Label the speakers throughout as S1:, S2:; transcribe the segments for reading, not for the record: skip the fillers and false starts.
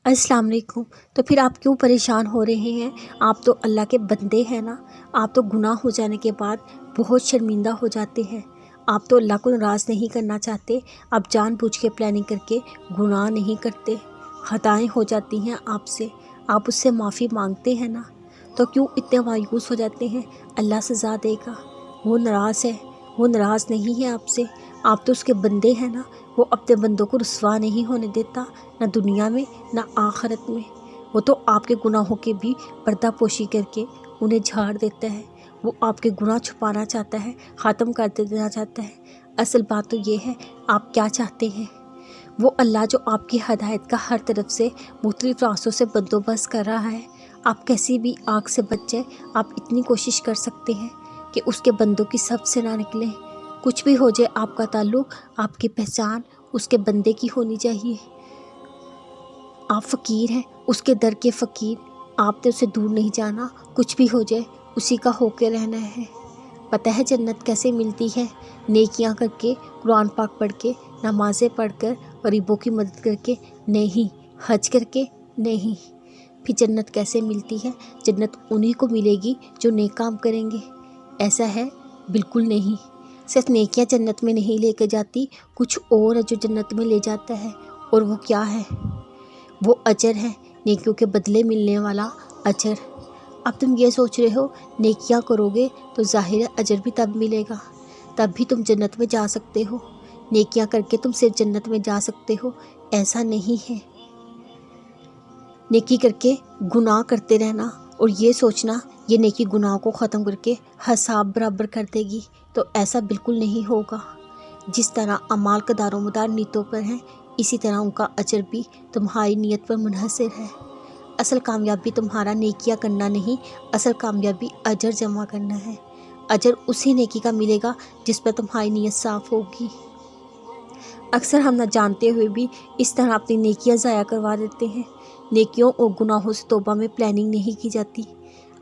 S1: अस्सलाम वालेकुम। तो फिर आप क्यों परेशान हो रहे हैं? आप तो अल्लाह के बंदे हैं ना। आप तो गुनाह हो जाने के बाद बहुत शर्मिंदा हो जाते हैं। आप तो अल्लाह को नाराज़ नहीं करना चाहते। आप जानबूझ के प्लानिंग करके गुनाह नहीं करते। खताएं हो जाती हैं आपसे, आप उससे माफ़ी मांगते हैं ना। तो क्यों इतने मायूस हो जाते हैं? अल्लाह सज़ा देगा, वो नाराज़ है, वो नाराज़ नहीं है आपसे। आप तो उसके बंदे हैं ना। वो अपने बंदों को रुसवा नहीं होने देता, ना दुनिया में ना आखिरत में। वो तो आपके गुनाहों के भी पर्दा पोशी करके उन्हें झाड़ देता है। वो आपके गुनाह छुपाना चाहता है, ख़त्म कर देना चाहता है। असल बात तो ये है, आप क्या चाहते हैं। वो अल्लाह जो आपकी हदायत का हर तरफ से मुख्तलिफ रास्तों से बंदोबस्त कर रहा है, आप कैसी भी आग से बच जाए, आप इतनी कोशिश कर सकते हैं कि उसके बंदों की सब से ना निकलें। कुछ भी हो जाए, आपका ताल्लुक़, आपकी पहचान उसके बंदे की होनी चाहिए। आप फ़कीर हैं, उसके दर के फ़कीर। आपने उसे दूर नहीं जाना, कुछ भी हो जाए उसी का होके रहना है। पता है जन्नत कैसे मिलती है? नेकियां करके, कुरान पाक पढ़ के, नमाज़ें पढ़कर, गरीबों की मदद करके नहीं, हज करके नहीं। फिर जन्नत कैसे मिलती है? जन्नत उन्हीं को मिलेगी जो नेक काम करेंगे। ऐसा है? बिल्कुल नहीं। सिर्फ नेकियां जन्नत में नहीं लेकर जाती, कुछ और है जो जन्नत में ले जाता है। और वो क्या है? वो अजर है, नेकियों के बदले मिलने वाला अजर। अब तुम ये सोच रहे हो नेकियां करोगे तो ज़ाहिर है अजर भी तब मिलेगा, तब भी तुम जन्नत में जा सकते हो। नेकियां करके तुम सिर्फ जन्नत में जा सकते हो, ऐसा नहीं है। नेकी करके गुनाह करते रहना और ये सोचना ये नेकी गुनाह को ख़त्म करके हिसाब बराबर कर देगी, तो ऐसा बिल्कुल नहीं होगा। जिस तरह अमाल का दारोमदार नीयतों पर है, इसी तरह उनका अजर भी तुम्हारी नीयत पर मुनहसर है। असल कामयाबी तुम्हारा नेकियां करना नहीं, असल कामयाबी अजर जमा करना है। अजर उसी नेकी का मिलेगा जिस पर तुम्हारी नीयत साफ़ होगी। अक्सर हम न जानते हुए भी इस तरह अपनी नेकियां ज़ाया करवा देते हैं। नेकियों और गुनाहों से तौबा में प्लानिंग नहीं की जाती।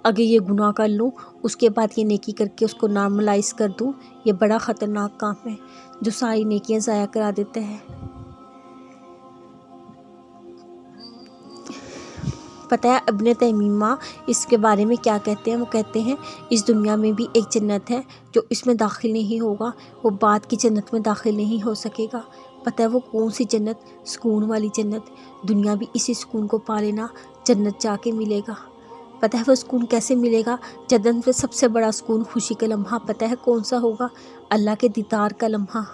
S1: अगर ये गुनाह कर लूँ, उसके बाद ये नेकी करके उसको नॉर्मलाइज कर दूँ, ये बड़ा ख़तरनाक काम है जो सारी नेकियां ज़ाया करा देता है। पता है इब्न तैमीमा इसके बारे में क्या कहते हैं? वो कहते हैं इस दुनिया में भी एक जन्नत है, जो इसमें दाखिल नहीं होगा वो बाद की जन्नत में दाखिल नहीं हो सकेगा। पता है वो कौन सी जन्नत? सुकून वाली जन्नत। दुनिया भी इसी सुकून को पा लेना, जन्नत जाके मिलेगा। पता है वो सुकून कैसे मिलेगा? जन्नत में सबसे बड़ा सुकून खुशी का लम्हा पता है कौन सा होगा? अल्लाह के दीदार का लम्हा।